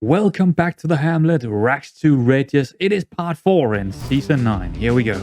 Welcome back to the Hamlet, Rags to Riches. It is part 4 in season 9. Here we go.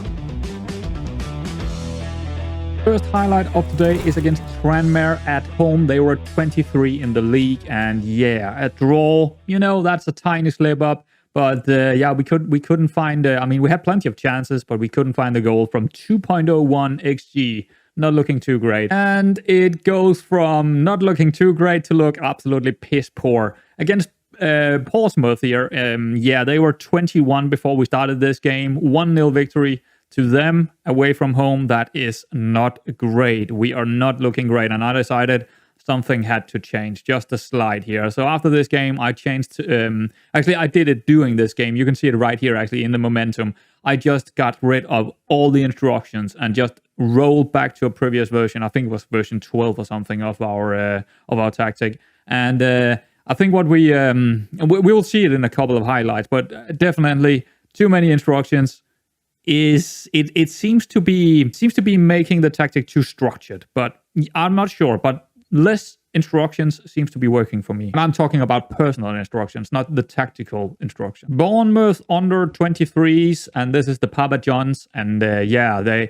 First highlight of today is against Tranmere at home. They were 23 in the league, and yeah, a draw. You know, that's a tiny slip up. But yeah, we couldn't find. We had plenty of chances, but we couldn't find the goal from 2.01 xG. Not looking too great, and it goes from not looking too great to look absolutely piss poor against Portsmouth here. Yeah, they were 21 before we started this game. 1-0 victory to them away from home. That is not great. We are not looking great, and I decided something had to change. Just a slide here. So after this game, I changed. Actually, I did it during this game. You can see it right here, actually, in the momentum. I just got rid of all the instructions and just rolled back to a previous version. I think it was version 12 or something of our tactic. And I think what we will see it in a couple of highlights, but definitely too many instructions. It seems to be making the tactic too structured, but I'm not sure. But less instructions seems to be working for me. And I'm talking about personal instructions, not the tactical instructions. Bournemouth under 23s, and this is the Papa Johns, and yeah, I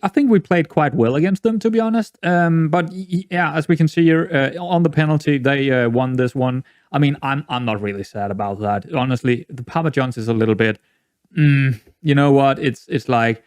think we played quite well against them, to be honest. But yeah, as we can see here on the penalty, they won this one. I mean, I'm not really sad about that. Honestly, the Papa Johns is a little bit. You know what? It's like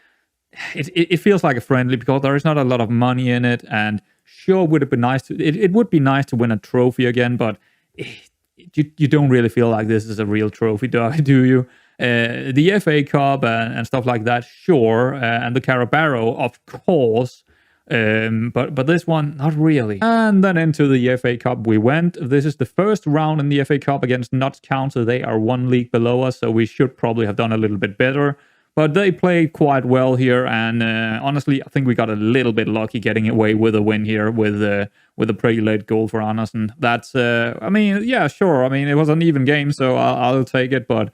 it feels like a friendly because there is not a lot of money in it, and sure would have been nice to. It would be nice to win a trophy again, but you don't really feel like this is a real trophy, do you? The FA Cup and stuff like that, sure, and the Carabao, of course. But this one, not really. And then into the FA Cup we went. This is the first round in the FA Cup against Notts County. They are one league below us, so we should probably have done a little bit better. But they played quite well here, and honestly, I think we got a little bit lucky getting away with a win here with a pretty late goal for Anderson. That's, yeah, sure. I mean, it was an even game, so I'll take it, but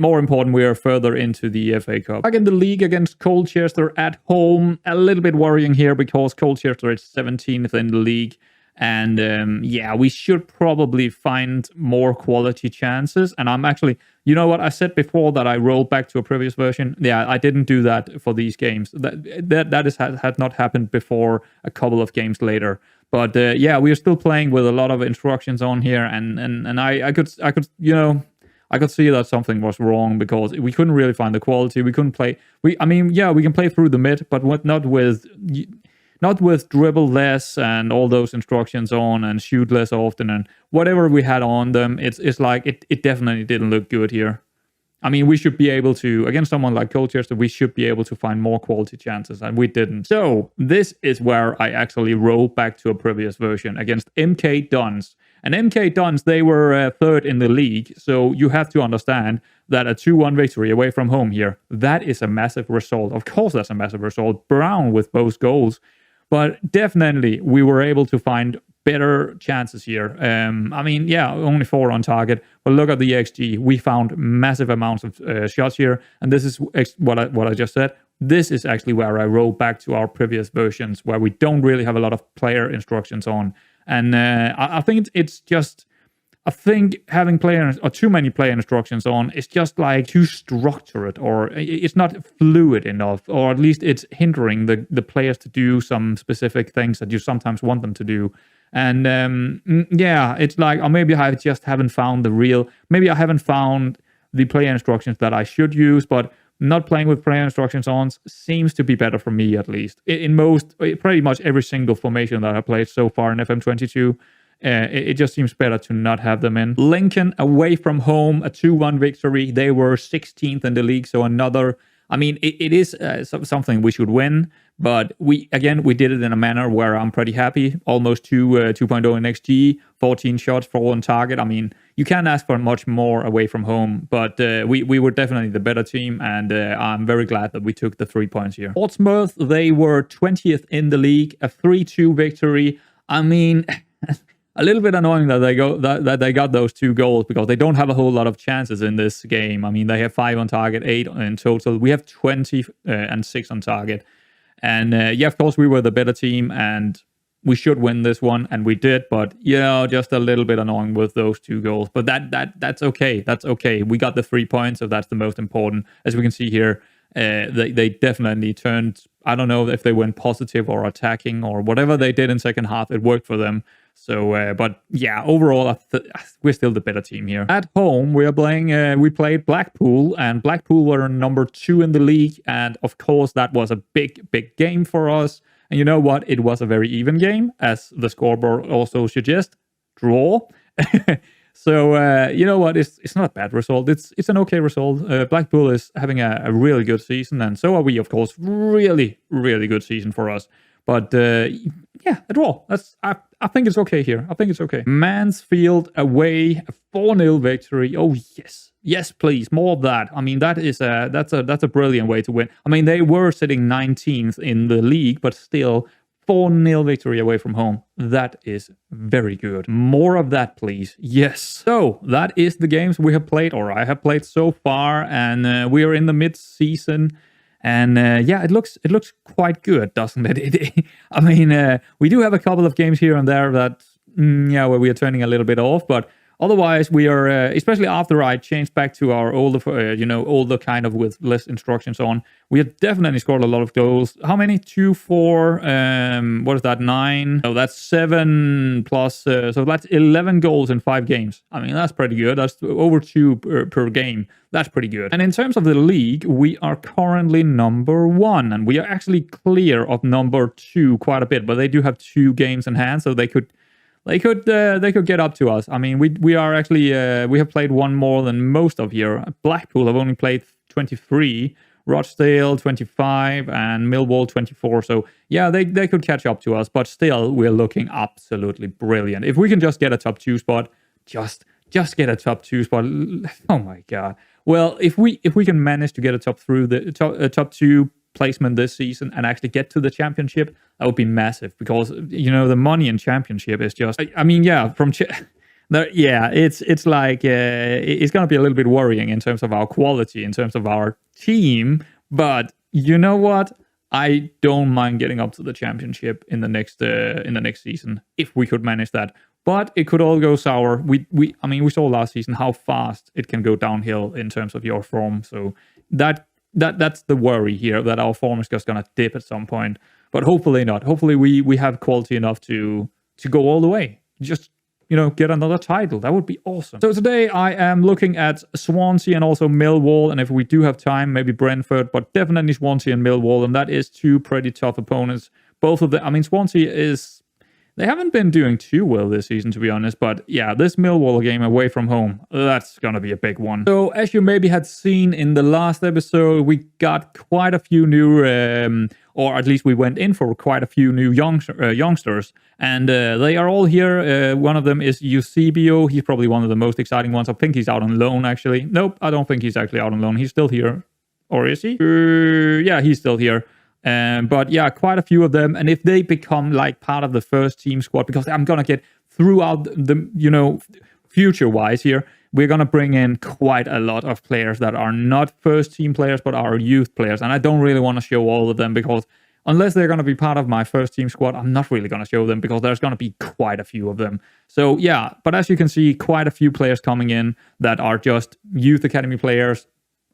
more important, we are further into the FA Cup. Back in the league against Colchester at home. A little bit worrying here because Colchester is 17th in the league. And yeah, we should probably find more quality chances. And I'm actually, you know what, I said before that I rolled back to a previous version. Yeah, I didn't do that for these games. That had not happened before a couple of games later. But yeah, we are still playing with a lot of instructions on here. And I could, I could see that something was wrong because we couldn't really find the quality. We couldn't play. We can play through the mid, but not with dribble less and all those instructions on and shoot less often and whatever we had on them. It's like it definitely didn't look good here. I mean, we should be able to, against someone like Colchester, we should be able to find more quality chances, and we didn't. So this is where I actually rolled back to a previous version against MK Dons. And MK Dons, they were third in the league, so you have to understand that a 2-1 victory away from home here, that is a massive result. Of course that's a massive result. Brown with both goals. But definitely we were able to find better chances here. Only 4 on target. But look at the XG. We found massive amounts of shots here. And this is what I just said. This is actually where I roll back to our previous versions where we don't really have a lot of player instructions on. And I think it's just... I think having too many player instructions on is just like too structured, or it's not fluid enough, or at least it's hindering the players to do some specific things that you sometimes want them to do. And yeah, it's like, or maybe I just haven't found maybe I haven't found the player instructions that I should use, but not playing with player instructions on seems to be better for me, at least. Pretty much every single formation that I played so far in FM22, it just seems better to not have them in. Lincoln away from home, a 2-1 victory. They were 16th in the league, so another... I mean, it is something we should win, but we did it in a manner where I'm pretty happy. Almost 2.0 in XG, 14 shots, 4 on target. I mean, you can't ask for much more away from home, but we were definitely the better team, and I'm very glad that we took the 3 points here. Portsmouth, they were 20th in the league, a 3-2 victory. I mean... A little bit annoying that they got those 2 goals because they don't have a whole lot of chances in this game. I mean, they have 5 on target, 8 in total. We have 20 and 6 on target. And yeah, of course, we were the better team. And we should win this one, and we did, but just a little bit annoying with those 2 goals. But that's okay. That's okay. We got the 3 points, so that's the most important. As we can see here, they definitely turned. I don't know if they went positive or attacking or whatever they did in second half. It worked for them. So, but yeah, overall, we're still the better team here. At home, we are playing. We played Blackpool, and Blackpool were number 2 in the league, and of course, that was a big game for us. And you know what? It was a very even game, as the scoreboard also suggests. Draw. So, you know what? It's not a bad result. It's an okay result. Blackpool is having a really good season, and so are we, of course. Really, really good season for us. But, yeah, a draw. I think it's okay here. I think it's okay. Mansfield away, a 4-0 victory. Oh, yes. Yes, please. More of that. I mean, that's a brilliant way to win. I mean, they were sitting 19th in the league, but still 4-0 victory away from home. That is very good. More of that, please. Yes. So that is the games we have played, or I have played so far, and we are in the mid-season. And yeah, it looks quite good, doesn't it? I mean, we do have a couple of games here and there that, where we are turning a little bit off, but otherwise, we are, especially after I changed back to our older kind of with less instructions on, we have definitely scored a lot of goals. How many? 2, 4, what is that, 9? So that's 7 plus, so that's 11 goals in 5 games. I mean, that's pretty good. That's over 2 per game. That's pretty good. And in terms of the league, we are currently number 1, and we are actually clear of number 2 quite a bit, but they do have 2 games in hand, so they could get up to us. I mean, we are actually we have played 1 more than most of here. Blackpool have only played 23, Rochdale 25, and Millwall 24. So yeah, they could catch up to us, but still we're looking absolutely brilliant. If we can just get a top 2 spot, just get a top 2 spot. Oh my god. Well, if we can manage to get a top 2 placement this season and actually get to the championship, that would be massive, because the money in championship is just, I mean, yeah, it's like it's gonna be a little bit worrying in terms of our quality, in terms of our team, but you know what, I don't mind getting up to the championship in the next season if we could manage that. But it could all go sour. I mean, we saw last season how fast it can go downhill in terms of your form, so that's the worry here, that our form is just gonna dip at some point. But hopefully not. Hopefully we have quality enough to go all the way. Just get another title. That would be awesome. So today I am looking at Swansea and also Millwall, and if we do have time, maybe Brentford, but definitely Swansea and Millwall, and that is 2 pretty tough opponents. Both of them. I mean, Swansea they haven't been doing too well this season, to be honest. But yeah, this Millwall game away from home, that's going to be a big one. So as you maybe had seen in the last episode, we got quite a few new, or at least we went in for quite a few new youngsters. And they are all here. One of them is Eusebio. He's probably one of the most exciting ones. I think he's out on loan, actually. Nope, I don't think he's actually out on loan. He's still here. Or is he? Yeah, he's still here. But yeah, quite a few of them. And if they become like part of the first team squad, because I'm going to get throughout the, future-wise here, we're going to bring in quite a lot of players that are not first team players, but are youth players. And I don't really want to show all of them, because unless they're going to be part of my first team squad, I'm not really going to show them, because there's going to be quite a few of them. So yeah, but as you can see, quite a few players coming in that are just youth academy players,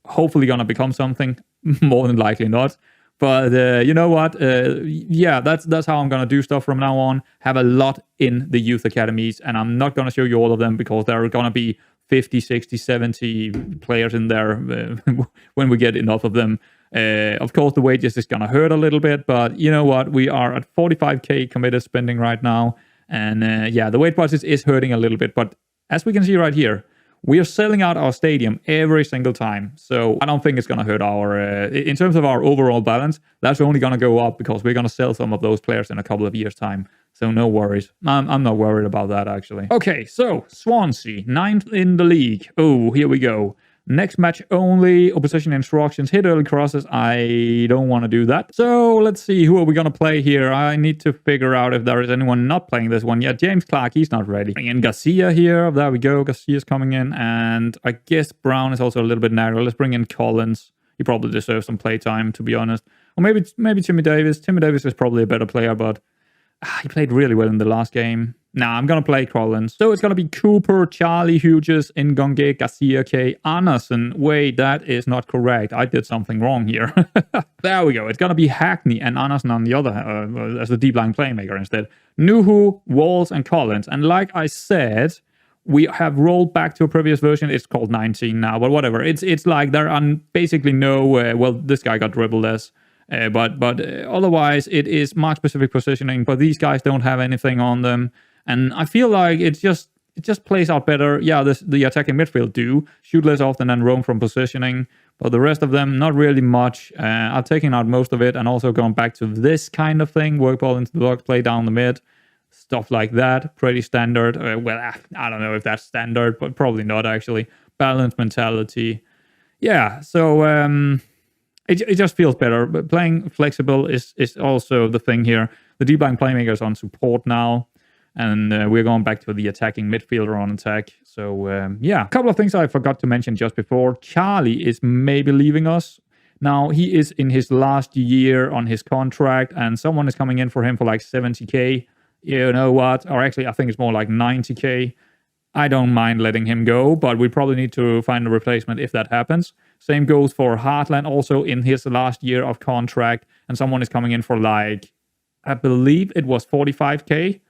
hopefully going to become something, more than likely not. But you know what? Yeah, that's how I'm going to do stuff from now on. Have a lot in the youth academies, and I'm not going to show you all of them, because there are going to be 50, 60, 70 players in there when we get enough of them. Of course, the wages is going to hurt a little bit, but you know what? We are at 45k committed spending right now. And yeah, the wage budget is hurting a little bit. But as we can see right here, we are selling out our stadium every single time. So I don't think it's going to hurt our, in terms of our overall balance, that's only going to go up, because we're going to sell some of those players in a couple of years' time. So no worries. I'm not worried about that, actually. Okay, so Swansea, 9th in the league. Oh, here we go. Next match only, opposition instructions, hit early crosses. I don't want to do that. So let's see, who are we going to play here? I need to figure out if there is anyone not playing this one yet. James Clark, he's not ready. Bring in Garcia here. There we go. Garcia's coming in. And I guess Brown is also a little bit narrow. Let's bring in Collins. He probably deserves some playtime, to be honest. Or maybe Timmy Davis. Timmy Davis is probably a better player, but He played really well in the last game. Nah, I'm going to play Collins. So it's going to be Cooper, Charlie, Hughes, Ngonge, Garcia, K, Anderson. Wait, that is not correct. I did something wrong here. There we go. It's going to be Hackney and Anderson on the other, as the deep line playmaker instead. Nuhu, Walls, and Collins. And like I said, we have rolled back to a previous version. It's called 19 now, but whatever. It's like there are basically no, well, this guy got dribbled as. But otherwise, it is mark-specific positioning, but these guys don't have anything on them. And I feel like it just plays out better. Yeah, the attacking midfield do. Shoot less often and roam from positioning. But the rest of them, not really much. I've taken out most of it and also gone back to this kind of thing. Work ball into the box, play down the mid. Stuff like that. Pretty standard. Well, I don't know if that's standard, but probably not actually. Balanced mentality. Yeah, so... It just feels better, but playing flexible is also the thing here. The deep line playmaker is on support now, and we're going back to the attacking midfielder on attack. So, yeah. A couple of things I forgot to mention just before. Charlie is maybe leaving us. Now, he is in his last year on his contract, and someone is coming in for him for like 70k. You know what? Or actually, I think it's more like 90k. I don't mind letting him go, but we probably need to find a replacement if that happens. Same goes for Heartland, also in his last year of contract, and someone is coming in for like, I believe it was 45k.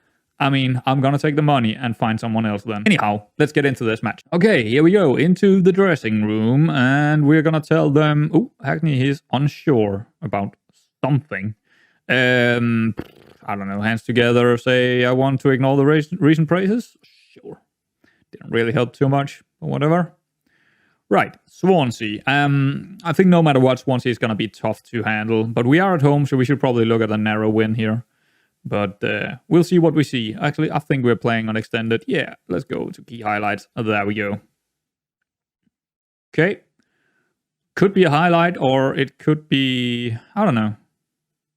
I mean, I'm gonna take the money and find someone else then. Anyhow, let's get into this match. Okay, here we go, into the dressing room, and we're gonna tell them, oh, Hackney is unsure about something. I don't know, hands together, say, I want to ignore the recent praises? Sure. Didn't really help too much, but whatever. Right, Swansea. I think no matter what, Swansea is going to be tough to handle. But we are at home, so we should probably look at a narrow win here. But we'll see what we see. Actually, I think we're playing on extended. Yeah, let's go to key highlights. There we go. Okay. Could be a highlight, or it could be... I don't know.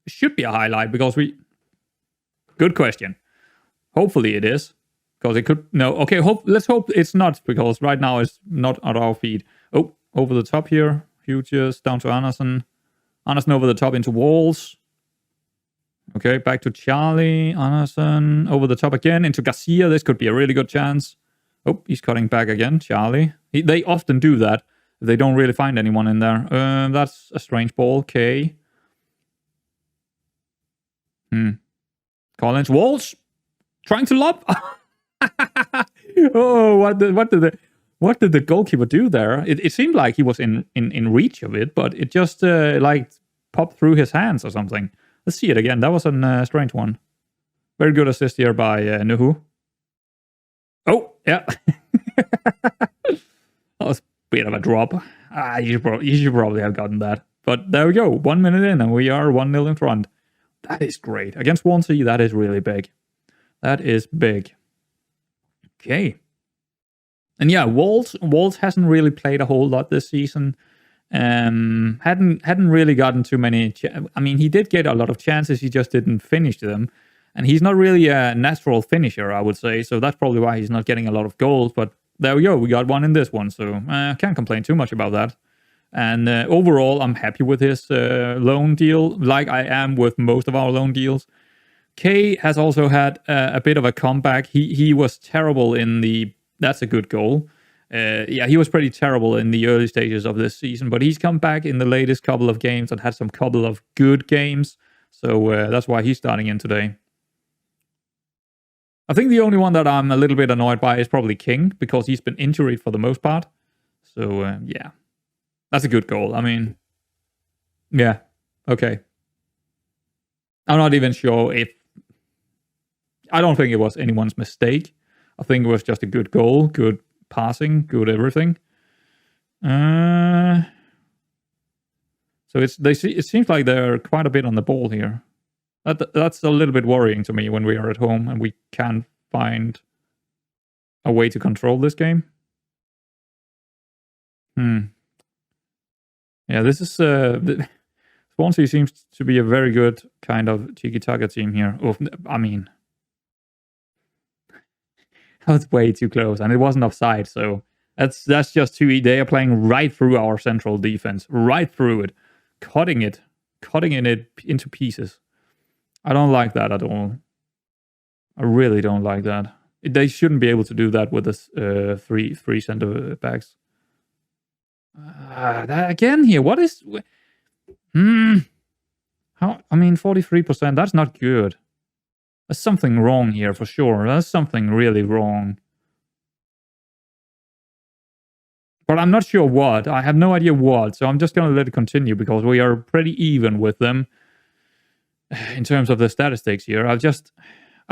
It should be a highlight, because we... Good question. Hopefully it is. Because it could... No, okay, let's hope it's not, because right now it's not at our feet. Oh, over the top here. Hughes down to Anderson. Anderson over the top into Walls. Okay, back to Charlie. Anderson over the top again into Garcia. This could be a really good chance. Oh, he's cutting back again, Charlie. They often do that. They don't really find anyone in there. That's a strange ball. Okay. Collins. Walls. Trying to lob. Oh, what did the goalkeeper do there? It seemed like he was in reach of it, but it just like popped through his hands or something. Let's see it again. That was a strange one. Very good assist here by Nuhu. Oh, yeah. That was a bit of a drop. You should probably have gotten that. But there we go. 1 minute in, and we are 1-0 in front. That is great. Against Swansea, that is really big. That is big. Okay. And yeah, Walls hasn't really played a whole lot this season. Hadn't really gotten too many... I mean, he did get a lot of chances, he just didn't finish them. And he's not really a natural finisher, I would say. So that's probably why he's not getting a lot of goals. But there we go, we got one in this one. So I can't complain too much about that. And overall, I'm happy with his loan deal, like I am with most of our loan deals. K has also had a bit of a comeback. He was terrible in the... That's a good goal. Yeah, he was pretty terrible in the early stages of this season, but he's come back in the latest couple of games and had some couple of good games. So that's why he's starting in today. I think the only one that I'm a little bit annoyed by is probably King, because he's been injured for the most part. So, yeah. That's a good goal. I mean, yeah, okay. I'm not even sure if... I don't think it was anyone's mistake. I think it was just a good goal, good passing, good everything. So it seems like they're quite a bit on the ball here. That's a little bit worrying to me when we are at home and we can't find a way to control this game. Yeah, this is... Swansea seems to be a very good kind of tiki-taka team here. I mean... That was way too close, and it wasn't offside, so that's just too... They are playing right through our central defense, right through it, cutting it into pieces. I don't like that at all. I really don't like that. They shouldn't be able to do that with the three center backs. That again here. What is? How? I mean, 43%. That's not good. There's something wrong here for sure. There's something really wrong. But I'm not sure what. I have no idea what. So I'm just going to let it continue because we are pretty even with them in terms of the statistics here. I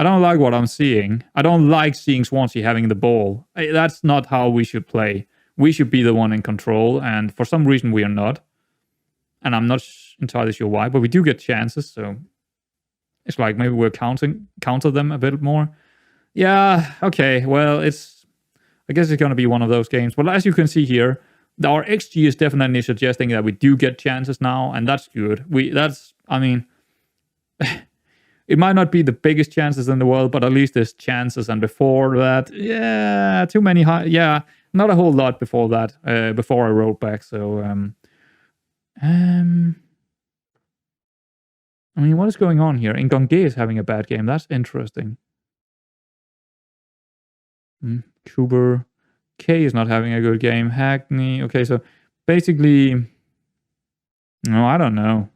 don't like what I'm seeing. I don't like seeing Swansea having the ball. That's not how we should play. We should be the one in control. And for some reason, we are not. And I'm not entirely sure why. But we do get chances. So it's like maybe we're counter them a bit more. Yeah, okay. Well, I guess it's going to be one of those games. But as you can see here, our XG is definitely suggesting that we do get chances now, and that's good. I mean, it might not be the biggest chances in the world, but at least there's chances. And before that, yeah, too many high. Yeah, not a whole lot before that. Before I wrote back. So, I mean, what is going on here? Ngonge is having a bad game. That's interesting. Kuber. K is not having a good game. Hackney. Okay, so basically, no, I don't know.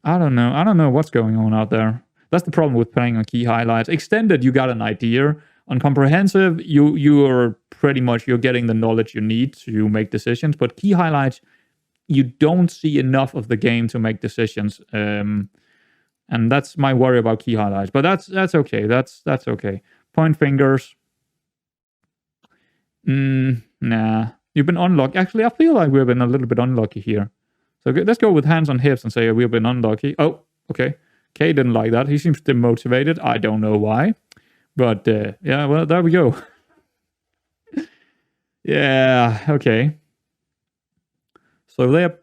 I don't know what's going on out there. That's the problem with playing on key highlights. Extended, you got an idea. On comprehensive, you are pretty much, you're getting the knowledge you need to make decisions. But key highlights, you don't see enough of the game to make decisions. And that's my worry about key highlights. But that's okay. That's okay. Point fingers. Nah. You've been unlucky. Actually, I feel like we've been a little bit unlucky here. So let's go with hands on hips and say we've been unlucky. Oh, okay. Kay didn't like that. He seems demotivated. I don't know why. But yeah, well, there we go. Yeah, okay. So they're...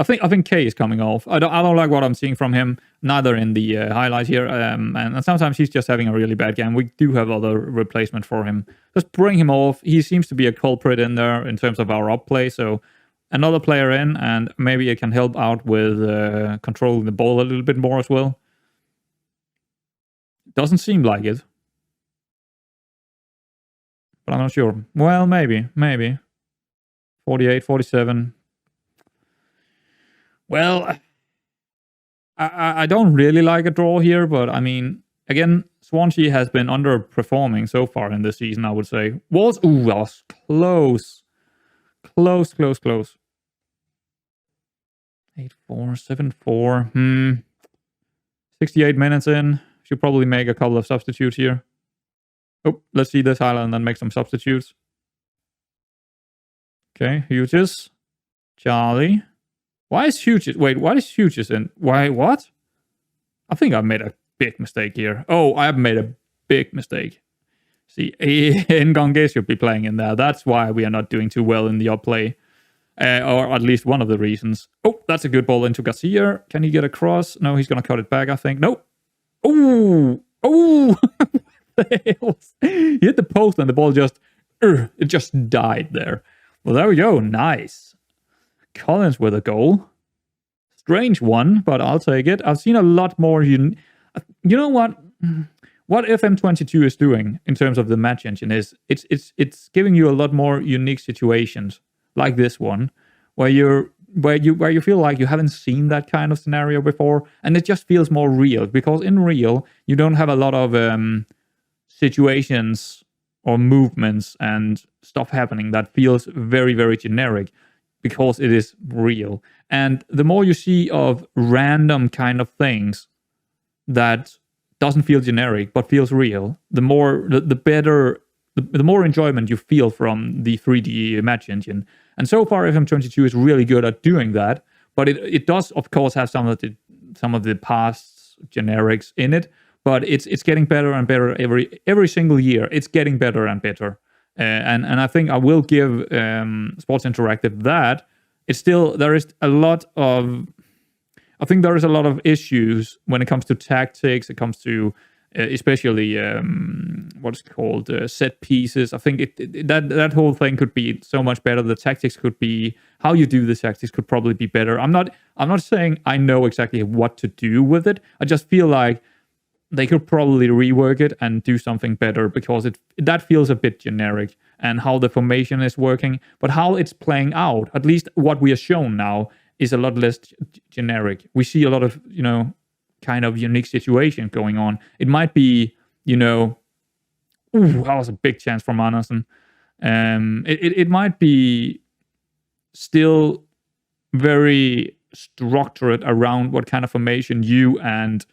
I think K is coming off. I don't like what I'm seeing from him, neither in the highlights here. And sometimes he's just having a really bad game. We do have other replacement for him. Just bring him off. He seems to be a culprit in there in terms of our up play. So another player in, and maybe it can help out with controlling the ball a little bit more as well. Doesn't seem like it. But I'm not sure. Well, maybe. 48, 47. Well, I don't really like a draw here, but I mean, again, Swansea has been underperforming so far in this season, I would say. That was close. Close. 8-4, 7-4. 68 minutes in. Should probably make a couple of substitutes here. Oh, let's see this highlight and then make some substitutes. Okay, Hughes. Charlie. Why is Hughes in? Why, what? I think I made a big mistake here. Oh, I have made a big mistake. See, Ngonge should be playing in there. That's why we are not doing too well in the up play. Or at least one of the reasons. Oh, that's a good ball into Garcia. Can he get across? No, he's going to cut it back, I think. Nope. Oh! He hit the post and the ball it just died there. Well, there we go. Nice. Collins with a goal. Strange one, but I'll take it. I've seen a lot more. You know what? What FM22 is doing in terms of the match engine is it's giving you a lot more unique situations like this one, where you feel like you haven't seen that kind of scenario before, and it just feels more real, because in real you don't have a lot of situations or movements and stuff happening that feels very, very generic, because it is real. And the more you see of random kind of things that doesn't feel generic but feels real, the better, the more enjoyment you feel from the 3D match engine. And so far, FM22 is really good at doing that. But it does, of course, have some of the past generics in it. But it's getting better and better every single year. It's getting better and better. And I think I will give Sports Interactive that. There is a lot of issues when it comes to tactics. It comes to especially what's called set pieces. I think that whole thing could be so much better. The tactics could be, how you do the tactics could probably be better. I'm not saying I know exactly what to do with it. I just feel like they could probably rework it and do something better, because that feels a bit generic, and how the formation is working, but how it's playing out, at least what we are shown now, is a lot less generic. We see a lot of, kind of unique situation going on. It might be, that was a big chance from Anderson. It might be still very structured around what kind of formation you and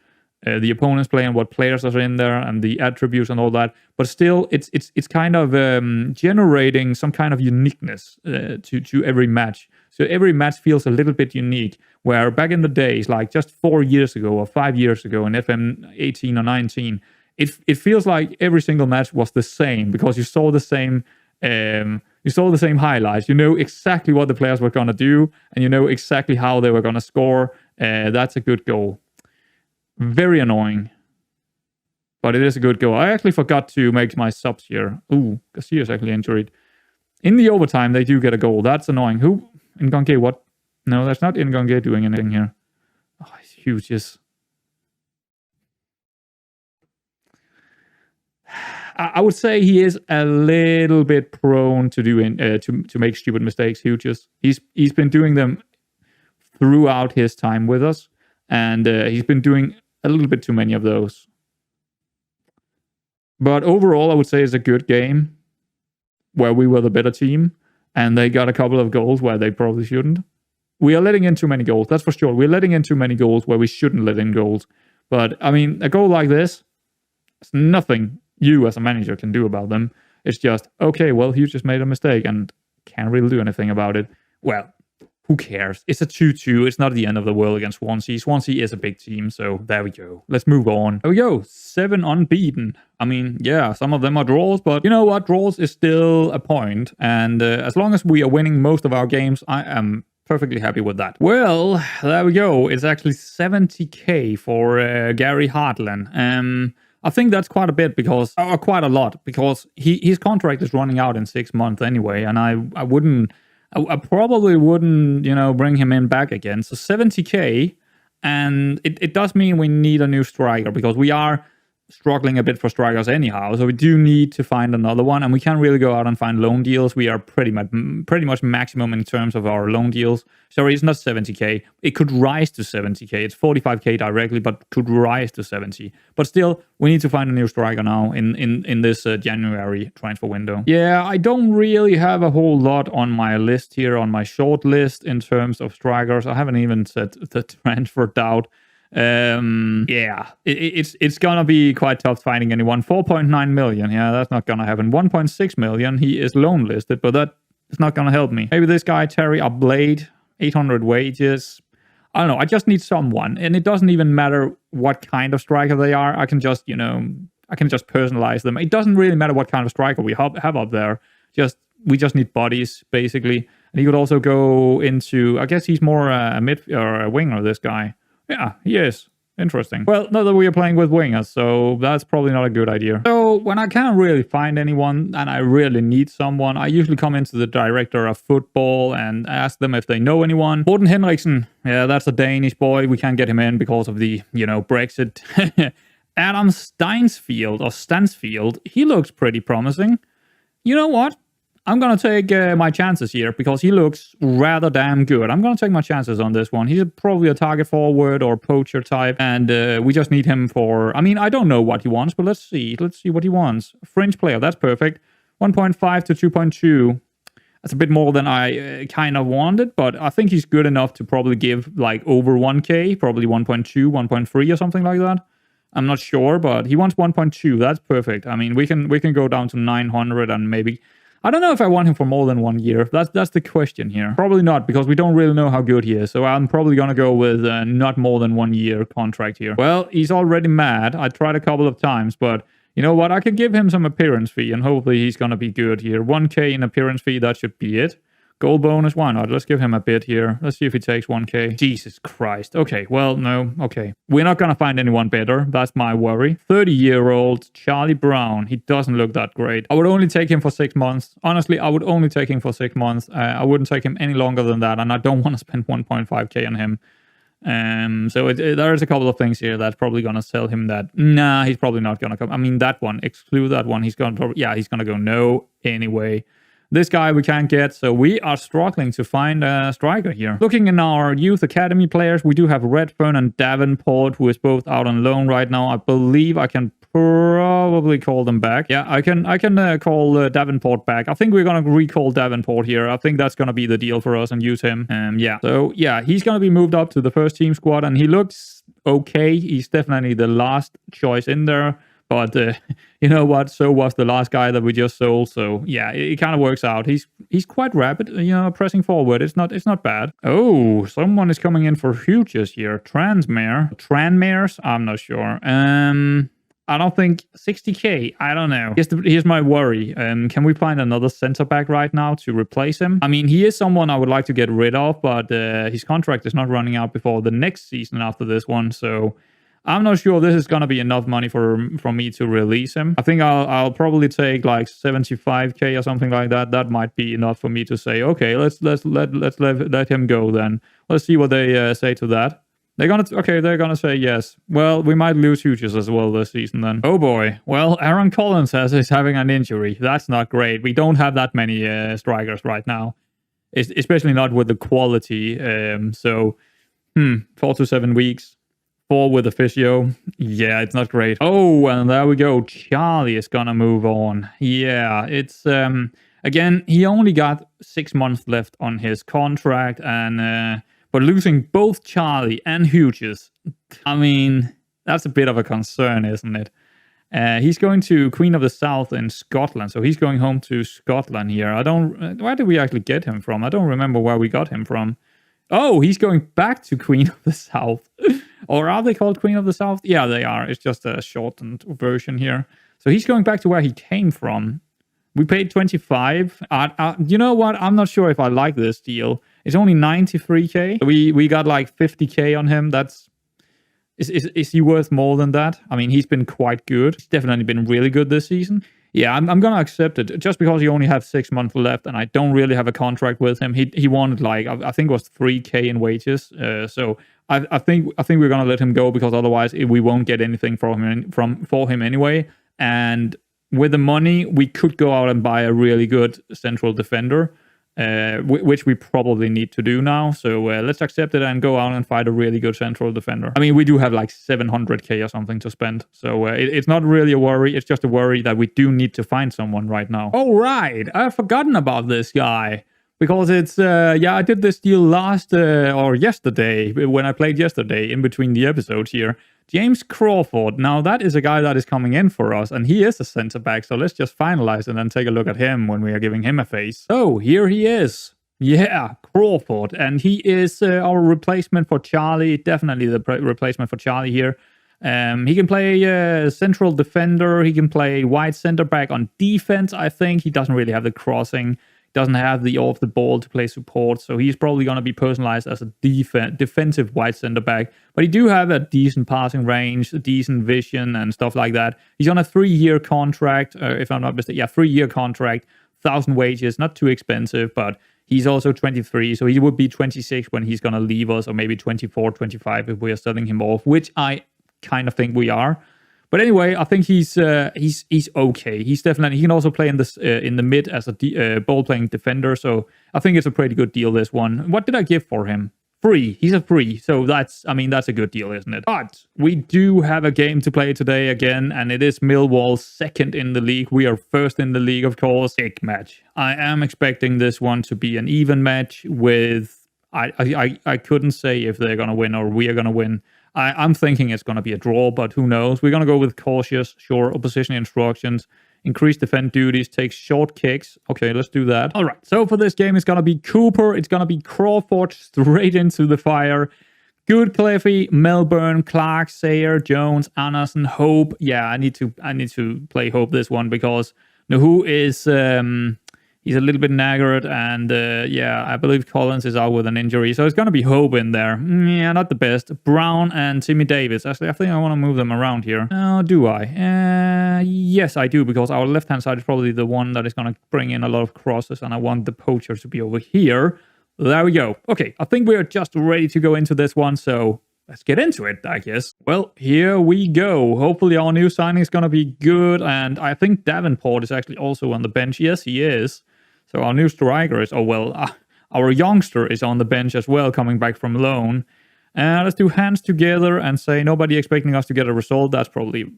the opponents play, and what players are in there, and the attributes and all that. But still, it's kind of generating some kind of uniqueness to every match. So every match feels a little bit unique. Where back in the days, like just 4 years ago or 5 years ago in FM18 or 19, it feels like every single match was the same, because you saw the same. You saw the same highlights. You know exactly what the players were gonna do, and you know exactly how they were gonna score. That's a good goal. Very annoying, but it is a good goal. I actually forgot to make my subs here. Ooh, Garcia's actually injured. In the overtime, they do get a goal. That's annoying. Who? Ngonge, what? No, that's not Ngonge doing anything here. Oh, it's huge. Yes. I would say he is a little bit prone to doing to make stupid mistakes. Hughes. He's been doing them throughout his time with us, and he's been doing a little bit too many of those. But overall, I would say it's a good game where we were the better team, and they got a couple of goals where they probably shouldn't. We are letting in too many goals, that's for sure. We're letting in too many goals where we shouldn't let in goals. But, I mean, a goal like this, it's nothing you as a manager can do about them. It's just, okay, well, you just made a mistake and can't really do anything about it. Well, who cares? It's a 2-2. It's not the end of the world against Swansea. Swansea is a big team, so there we go. Let's move on. There we go. 7 unbeaten. I mean, yeah, some of them are draws, but you know what? Draws is still a point. And as long as we are winning most of our games, I am perfectly happy with that. Well, there we go. It's actually 70k for Gary Hartland. I think that's quite a bit, because, or quite a lot, because his contract is running out in 6 months anyway, and I probably wouldn't, bring him in back again. So 70k, and it does mean we need a new striker, because we are struggling a bit for strikers anyhow. So we do need to find another one, and we can't really go out and find loan deals. We are pretty much maximum in terms of our loan deals. Sorry, it's not 70k. It could rise to 70k. It's 45k directly, but could rise to 70. But still, we need to find a new striker now in this January transfer window. Yeah, I don't really have a whole lot on my list here, on my short list in terms of strikers. I haven't even set the transfer out. Yeah, it's gonna be quite tough finding anyone. 4.9 million, yeah, that's not gonna happen. 1.6 million, he is loan listed, but that is not gonna help me. Maybe this guy, Terry Blade, 800 wages. I don't know, I just need someone, and it doesn't even matter what kind of striker they are. I can just, personalize them. It doesn't really matter what kind of striker we have up there. We just need bodies, basically. And he could also go into, I guess he's more a mid or a winger, this guy. Yeah, he is. Interesting. Well, not that we are playing with wingers, so that's probably not a good idea. So when I can't really find anyone and I really need someone, I usually come into the director of football and ask them if they know anyone. Morten Henriksen, yeah, that's a Danish boy. We can't get him in because of the, Brexit. Adam Stansfield, he looks pretty promising. You know what? I'm going to take my chances here, because he looks rather damn good. I'm going to take my chances on this one. He's probably a target forward or poacher type, and we just need him for... I mean, I don't know what he wants, but let's see. Let's see what he wants. Fringe player, that's perfect. 1.5 to 2.2. That's a bit more than I kind of wanted, but I think he's good enough to probably give like over 1k, probably 1.2, 1.3 or something like that. I'm not sure, but he wants 1.2. That's perfect. I mean, we can go down to 900 and maybe... I don't know if I want him for more than 1 year. That's the question here. Probably not, because we don't really know how good he is. So I'm probably going to go with not more than 1 year contract here. Well, he's already mad. I tried a couple of times, but you know what? I could give him some appearance fee, and hopefully he's going to be good here. 1k in appearance fee, that should be it. Goal bonus, why not? Let's give him a bid here. Let's see if he takes 1k. Jesus Christ. Okay, well, no. Okay. We're not gonna find anyone better. That's my worry. 30-year-old Charlie Brown. He doesn't look that great. I would only take him for 6 months. Honestly, I would only take him for 6 months. I wouldn't take him any longer than that, and I don't want to spend 1.5k on him. So there's a couple of things here that's probably gonna sell him that. Nah, he's probably not gonna come. I mean, that one, exclude that one. He's gonna probably, yeah, he's gonna go no anyway. This guy we can't get, so we are struggling to find a striker here. Looking in our youth academy players, we do have Redfern and Davenport, who is both out on loan right now. I believe I can probably call them back. Yeah, I can call Davenport back. I think we're gonna recall Davenport here. I think that's gonna be the deal for us and use him. Yeah. So yeah, he's gonna be moved up to the first team squad, and he looks okay. He's definitely the last choice in there. But you know what? So was the last guy that we just sold. So yeah, it kind of works out. He's quite rapid, you know, pressing forward. It's not bad. Oh, someone is coming in for futures here. Tranmares? I'm not sure. I don't think 60k. I don't know. Here's my worry. Can we find another center back right now to replace him? I mean, he is someone I would like to get rid of, but his contract is not running out before the next season after this one. So I'm not sure this is gonna be enough money for me to release him. I think I'll probably take like 75k or something like that. That might be enough for me to say, okay, let's let him go then. Let's see what they say to that. They're gonna say yes. Well, we might lose futures as well this season then. Oh boy. Well, Aaron Collins is having an injury. That's not great. We don't have that many strikers right now, especially not with the quality. 4 to 7 weeks. 4 with a physio. Yeah, it's not great. Oh, and there we go. Charlie is gonna move on. Yeah, it's again, he only got 6 months left on his contract, and but losing both Charlie and Hughes, I mean, that's a bit of a concern, isn't it? He's going to Queen of the South in Scotland, so he's going home to Scotland here. Where did we actually get him from? I don't remember where we got him from. Oh, he's going back to Queen of the South. Or are they called Queen of the South? Yeah, they are. It's just a shortened version here. So he's going back to where he came from. We paid 25. You know what? I'm not sure if I like this deal. It's only 93k. We got like 50k on him. Is he worth more than that? I mean, he's been quite good. He's definitely been really good this season. Yeah, I'm going to accept it just because he only has 6 months left and I don't really have a contract with him. He wanted like, I think it was 3k in wages. So I think we're going to let him go because otherwise we won't get anything for him anyway. And with the money, we could go out and buy a really good central defender, which we probably need to do now. So let's accept it and go out and find a really good central defender. I mean, we do have like 700k or something to spend. So it's not really a worry. It's just a worry that we do need to find someone right now. Oh, right. I've forgotten about this guy. Because it's, I did this deal yesterday, when I played yesterday, in between the episodes here. James Crawford. Now, that is a guy that is coming in for us, and he is a centre-back, so let's just finalize and then take a look at him when we are giving him a face. Oh, here he is. Yeah, Crawford, and he is our replacement for Charlie, definitely the replacement for Charlie here. He can play central defender, he can play wide centre-back on defense, I think. He doesn't really have the crossing. Doesn't have the off the ball to play support, so he's probably going to be personalized as a defensive wide center back. But he do have a decent passing range, a decent vision, and stuff like that. He's on a 3-year contract, if I'm not mistaken. Yeah, 3-year contract, 1,000 wages, not too expensive, but he's also 23, so he would be 26 when he's going to leave us, or maybe 24, 25 if we are selling him off, which I kind of think we are. But anyway, I think he's okay. He's definitely, he can also play in the mid as a ball playing defender. So I think it's a pretty good deal, this one. What did I give for him? Free. He's a free. So that's a good deal, isn't it? But we do have a game to play today again, and it is Millwall second in the league. We are first in the league, of course. Big match. I am expecting this one to be an even match with, I couldn't say if they're going to win or we are going to win. I'm thinking it's going to be a draw, but who knows? We're going to go with cautious, sure, opposition instructions, increase defend duties, take short kicks. Okay, let's do that. All right, so for this game, it's going to be Cooper, it's going to be Crawford straight into the fire. Good Cleffy, Melbourne, Clark, Sayer, Jones, Anderson, Hope. Yeah, I need to play Hope this one because Nahu is He's a little bit nagged, and I believe Collins is out with an injury, so it's going to be Hope in there. Yeah, not the best. Brown and Timmy Davis. Actually, I think I want to move them around here. Oh, do I? Yes, I do, because our left-hand side is probably the one that is going to bring in a lot of crosses, and I want the poacher to be over here. There we go. Okay, I think we are just ready to go into this one, so let's get into it, I guess. Well, here we go. Hopefully our new signing is going to be good, and I think Davenport is actually also on the bench. Yes, he is. So our new striker is, our youngster is on the bench as well, coming back from loan. Let's do hands together and say nobody expecting us to get a result. That's probably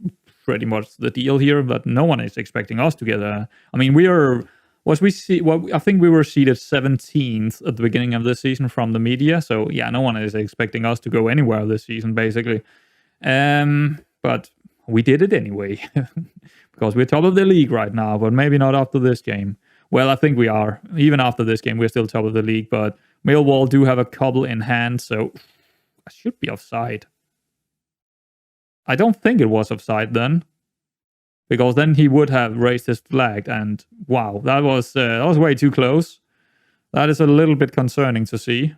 pretty much the deal here, that no one is expecting us to get a... I mean, I think we were seeded 17th at the beginning of this season from the media. So yeah, no one is expecting us to go anywhere this season, basically. But we did it anyway, because we're top of the league right now, but maybe not after this game. Well, I think we are. Even after this game, we're still top of the league, but Millwall do have a couple in hand, so I should be offside. I don't think it was offside then, because then he would have raised his flag, and wow, that was way too close. That is a little bit concerning to see.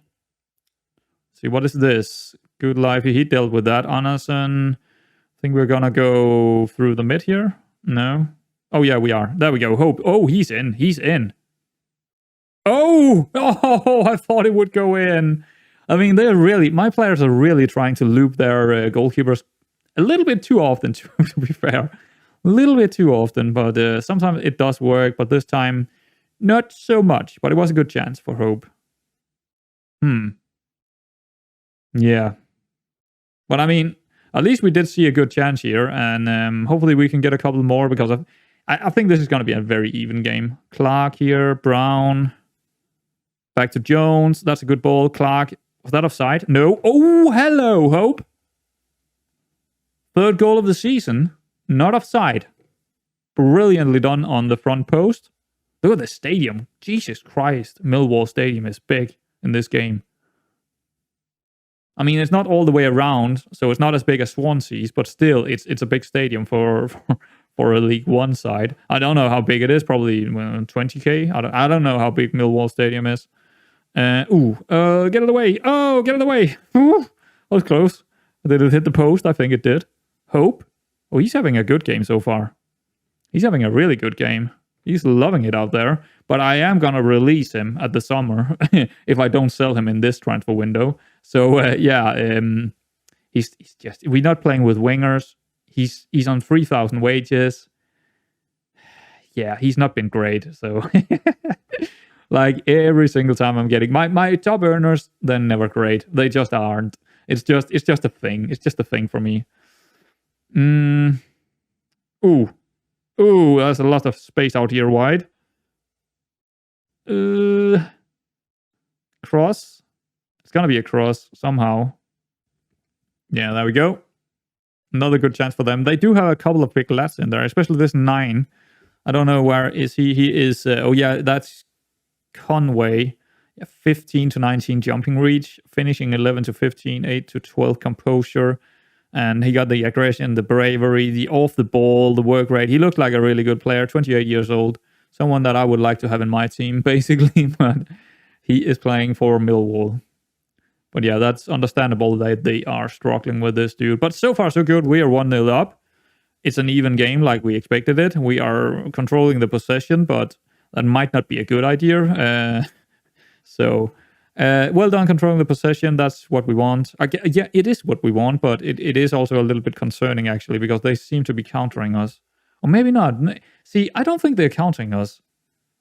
See, what is this? Good life, he dealt with that. Anderson, I think we're gonna go through the mid here. No. Oh, yeah, we are. There we go. Hope. Oh, he's in. He's in. Oh, I thought it would go in. I mean, my players are really trying to loop their goalkeepers a little bit too often, to be fair. A little bit too often, but sometimes it does work, but this time, not so much. But it was a good chance for Hope. Yeah. But I mean, at least we did see a good chance here, and hopefully we can get a couple more, because I think this is going to be a very even game. Clark here, Brown. Back to Jones. That's a good ball. Clark. Was that offside? No. Oh, hello, Hope. Third goal of the season. Not offside. Brilliantly done on the front post. Look at the stadium. Jesus Christ. Millwall Stadium is big in this game. I mean, it's not all the way around, so it's not as big as Swansea's, but still, it's a big stadium for a League One side. I don't know how big it is, probably 20k. I don't know how big Millwall Stadium is. Get it away. Oh, get it away. Ooh, that was close. Did it hit the post? I think it did. Hope. Oh, he's having a good game so far. He's having a really good game. He's loving it out there. But I am going to release him at the summer if I don't sell him in this transfer window. So, he's just... We're not playing with wingers. He's on 3,000 wages. Yeah, he's not been great. So, like every single time I'm getting my top earners, they're never great. They just aren't. It's just a thing. It's just a thing for me. Ooh, there's a lot of space out here wide. Cross. It's gonna be a cross somehow. Yeah, there we go. Another good chance for them. They do have a couple of big lads in there, especially this 9. I don't know where is he. He is... that's Conway. 15 to 19 jumping reach. Finishing 11 to 15. 8 to 12 composure. And he got the aggression, the bravery, the off the ball, the work rate. He looked like a really good player. 28 years old. Someone that I would like to have in my team, basically. But he is playing for Millwall. But yeah, that's understandable that they are struggling with this dude. But so far, so good. We are 1-0 up. It's an even game like we expected it. We are controlling the possession, but that might not be a good idea. Well done controlling the possession. That's what we want. Yeah, it is what we want, but it is also a little bit concerning, actually, because they seem to be countering us. Or maybe not. See, I don't think they're countering us.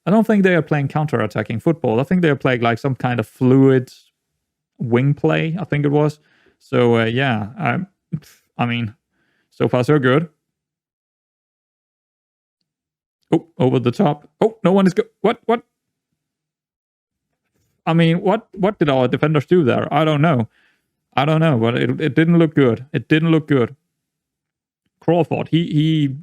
I don't think they are playing counter-attacking football. I think they are playing like some kind of fluid wing play, I think it was. So, I mean, so far so good. Oh, over the top. Oh, no one is good. What? I mean, what did our defenders do there? I don't know, but it didn't look good. It didn't look good. Crawford, he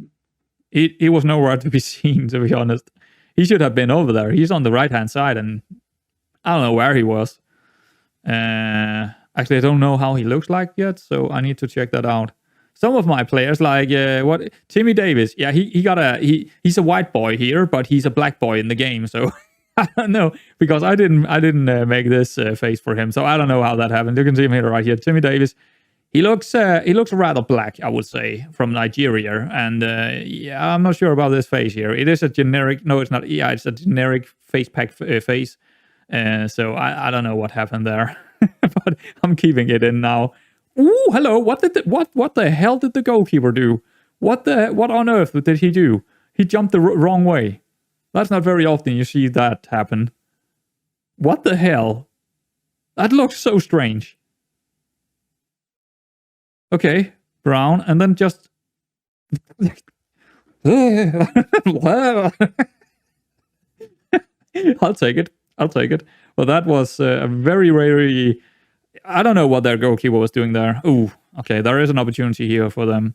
was nowhere to be seen, to be honest. He should have been over there. He's on the right-hand side, and I don't know where he was. Actually, I don't know how he looks like yet, so I need to check that out. some of my players, like Timmy Davis, yeah, he's a white boy here, but he's a black boy in the game, so I don't know, because I didn't make this face for him, so I don't know how that happened. You can see him here right here, Timmy Davis. He looks rather black, I would say, from Nigeria, and yeah, I'm not sure about this face here. It is a generic. No, it's not. Yeah, it's a generic face pack face. So I don't know what happened there, but I'm keeping it in now. Ooh, hello. What the hell did the goalkeeper do? What on earth did he do? He jumped the wrong way. That's not very often you see that happen. What the hell? That looks so strange. Okay, Brown, and then just... I'll take it. Well, that was a very, very... I don't know what their goalkeeper was doing there. Ooh, okay, there is an opportunity here for them.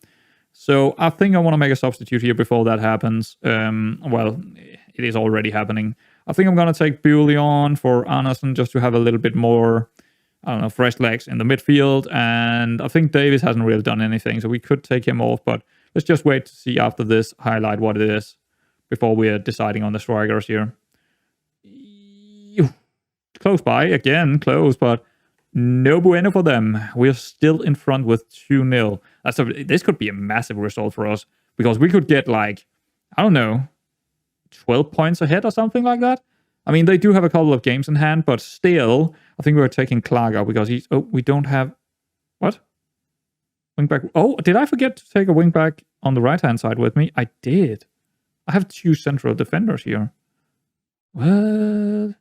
So I think I want to make a substitute here before that happens. Well, it is already happening. I think I'm going to take Bullion for Anderson just to have a little bit more... I don't know, fresh legs in the midfield, and I think Davis hasn't really done anything, so we could take him off, but let's just wait to see after this highlight what it is before we're deciding on the strikers here. Close by, again, close, but no bueno for them. We're still in front with 2-0. This could be a massive result for us, because we could get, like, I don't know, 12 points ahead or something like that. I mean, they do have a couple of games in hand, but still, I think we're taking Clark out because he's... Oh, we don't have... What? Wingback... Oh, did I forget to take a wingback on the right-hand side with me? I did. I have 2 central defenders here. What? I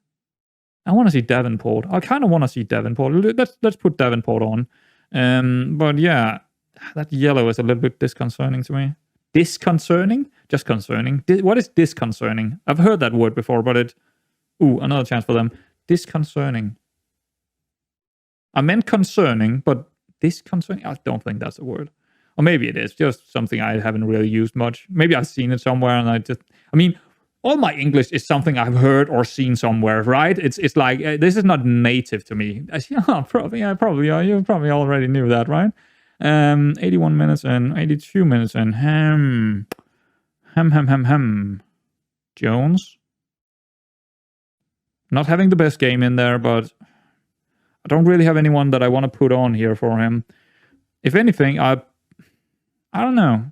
want to see Davenport. I kind of want to see Davenport. Let's put Davenport on. But yeah, that yellow is a little bit disconcerting to me. Disconcerting? Just concerning. What is disconcerting? I've heard that word before, but it... Ooh, another chance for them. Disconcerting. I meant concerning, but disconcerting? I don't think that's a word. Or maybe it is. Just something I haven't really used much. Maybe I've seen it somewhere and I mean, all my English is something I've heard or seen somewhere, right? It's like, this is not native to me. Probably. You probably already knew that, right? 81 minutes and 82 minutes and Jones. Not having the best game in there, but I don't really have anyone that I want to put on here for him. If anything, I don't know.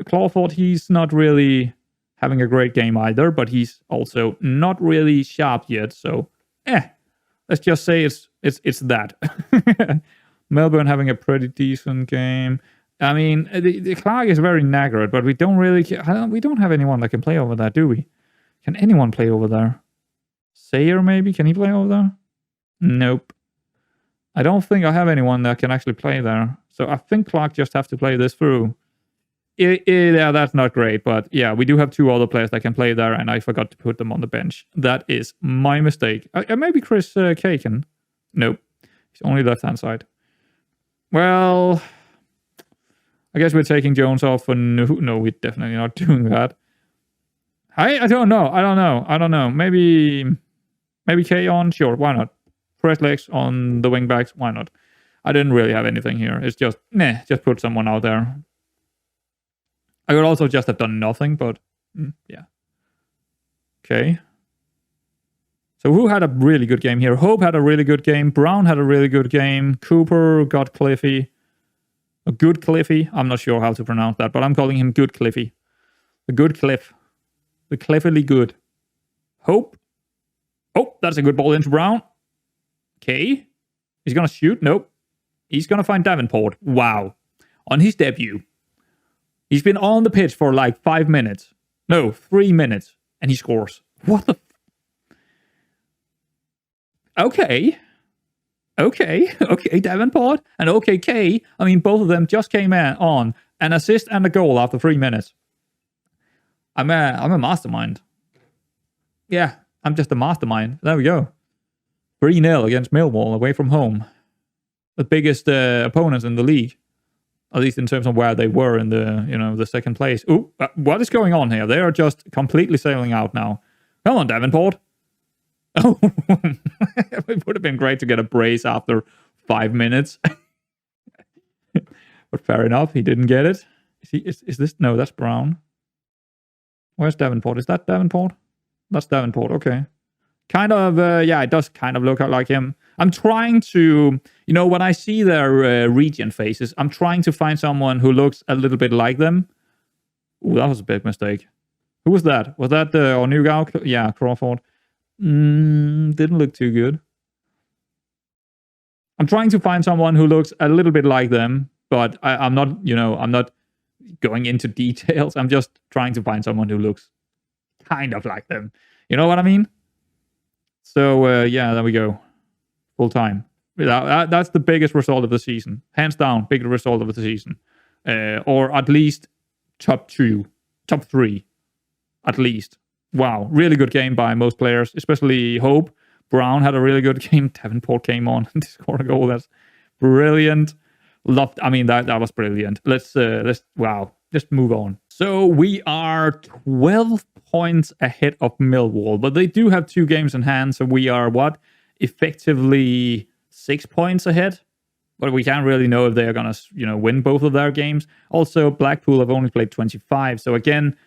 Crawford, he's not really having a great game either, but he's also not really sharp yet. So, let's just say it's that. Melbourne having a pretty decent game. I mean, the Clark is very nagged, but we don't have anyone that can play over there, do we? Can anyone play over there? Sayer, maybe? Can he play over there? Nope. I don't think I have anyone that can actually play there. So I think Clark just have to play this through. Yeah, that's not great. But yeah, we do have 2 other players that can play there, and I forgot to put them on the bench. That is my mistake. Maybe Chris Kaken. Nope. He's only left-hand side. Well, I guess we're taking Jones off for... No, we're definitely not doing that. I don't know. Maybe K on? Sure, why not? Fresh legs on the wing backs, why not? I didn't really have anything here. It's just, just put someone out there. I could also just have done nothing, but yeah. Okay. So who had a really good game here? Hope had a really good game. Brown had a really good game. Cooper got Cliffy. A good Cliffy. I'm not sure how to pronounce that, but I'm calling him Good Cliffy. A good Cliff. The cleverly good. Hope. Oh, that's a good ball into Brown. Okay. He's going to shoot. Nope. He's going to find Davenport. Wow. On his debut. He's been on the pitch for like 5 minutes. No, 3 minutes. And he scores. What the... Okay, Davenport and OK, I mean, both of them just came on an assist and a goal after 3 minutes. I'm a mastermind. Yeah, I'm just a mastermind. There we go. 3-0 against Millwall away from home. The biggest opponents in the league, at least in terms of where they were in the second place. Ooh, what is going on here? They are just completely sailing out now. Come on, Davenport. Oh, it would have been great to get a brace after 5 minutes. But fair enough, he didn't get it. Is this? No, that's Brown. Where's Davenport? Is that Davenport? That's Davenport, okay. Kind of, yeah, it does kind of look like him. I'm trying to, when I see their region faces, I'm trying to find someone who looks a little bit like them. Ooh, that was a big mistake. Who was that? Was that our new guy? Yeah, Crawford. Didn't look too good. I'm trying to find someone who looks a little bit like them, but I'm not, I'm not going into details. I'm just trying to find someone who looks kind of like them. You know what I mean? So, yeah, there we go. Full time. That's the biggest result of the season. Hands down, biggest result of the season. Or at least top 3, at least. Wow, really good game by most players, especially Hope. Brown had a really good game. Davenport came on and scored a goal. That's brilliant. That was brilliant. Let's move on. So we are 12 points ahead of Millwall, but they do have 2 games in hand. So we are effectively 6 points ahead. But we can't really know if they're gonna, win both of their games. Also, Blackpool have only played 25. So again,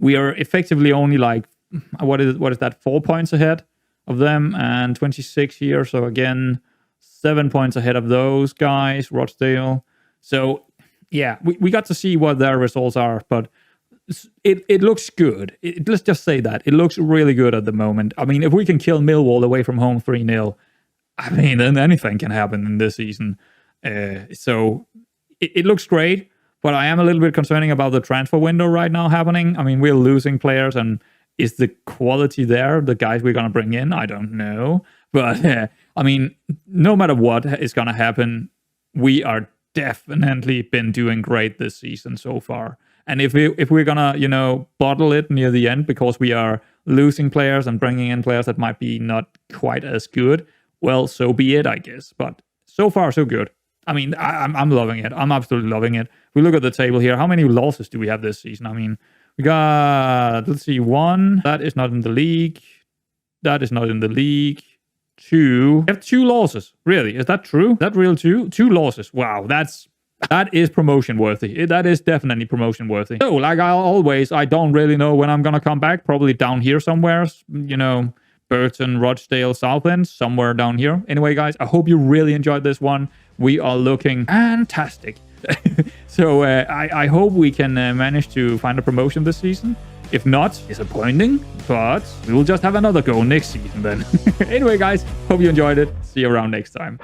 we are effectively only like what is that? 4 points ahead of them, and 26 here. So again, 7 points ahead of those guys, Rochdale. So yeah, we got to see what their results are, but it looks good. Let's just say that. It looks really good at the moment. I mean, if we can kill Millwall away from home 3-0, then anything can happen in this season. So it looks great, but I am a little bit concerning about the transfer window right now happening. I mean, we're losing players, and is the quality there? The guys we're going to bring in? I don't know. But, no matter what is going to happen, we are definitely been doing great this season so far. And if we're gonna, bottle it near the end because we are losing players and bringing in players that might be not quite as good, well, so be it, I guess. But so far, so good. I mean, I'm loving it. I'm absolutely loving it. We look at the table here. How many losses do we have this season? I mean, we got, let's see, 1. That is not in the league. That is not in the league. 2. We have 2 losses. Really? Is that true? Is that real too? 2 losses. Wow, that is promotion worthy. That is definitely promotion worthy. So, like I don't really know when I'm gonna come back. Probably down here somewhere. Burton, Rochdale, Southend, somewhere down here. Anyway, guys, I hope you really enjoyed this one. We are looking fantastic. So I hope we can manage to find a promotion this season. If not, disappointing, but we will just have another go next season then. Anyway, guys, hope you enjoyed it. See you around next time.